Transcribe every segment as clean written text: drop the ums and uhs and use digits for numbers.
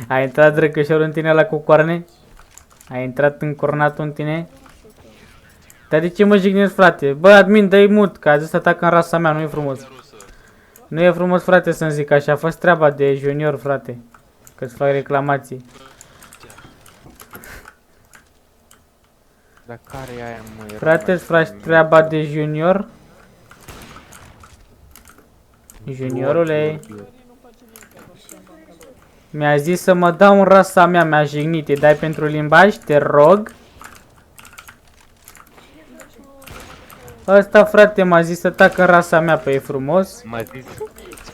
A intrat drăgășorul în tine la cu coarne? A intrat încornatul în tine? Dar de ce mă jignesc, frate? Bă, admin, dă-i mut, că a zis atacă în rasa mea, nu e frumos. Nu e frumos, frate, să-mi zic așa. A fost treaba de junior, frate. Că-ți fac reclamații. Dar care e aia, mă? Frate, îți faci treaba de junior? Juniorule. Mi-a zis să mă dau în rasa mea, mi-a jignit. Îi dai pentru limbaj? Te rog. Ăsta, frate, m-a zis să tac în rasa mea, pe e frumos. M-a zis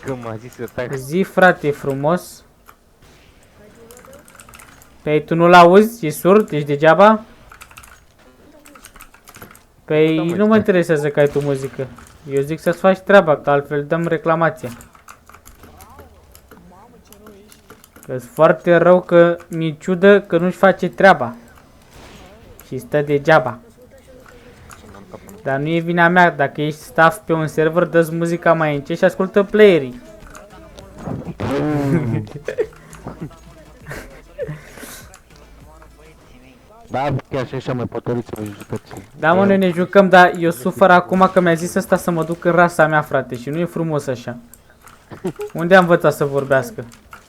că m-a zis să tac. Zi, frate, e frumos. Păi tu nu-l auzi? E surd? Ești degeaba? Păi nu mă interesează că ai tu muzică. Eu zic să-ți faci treaba, că altfel dăm reclamația. Că-s foarte rău că mi-e ciudă că nu-și face treaba. Și stă degeaba. Dar nu e vina mea, dacă ești staff pe un server, dă-ți muzica mai încet și ascultă playerii. Da, chiar și așa mai potoriți să vă jucați. Da, mă, noi ne jucăm, dar eu sufăr acum că mi-a zis ăsta să mă duc în rasa mea, frate, și nu e frumos așa. Unde am învățat să vorbească?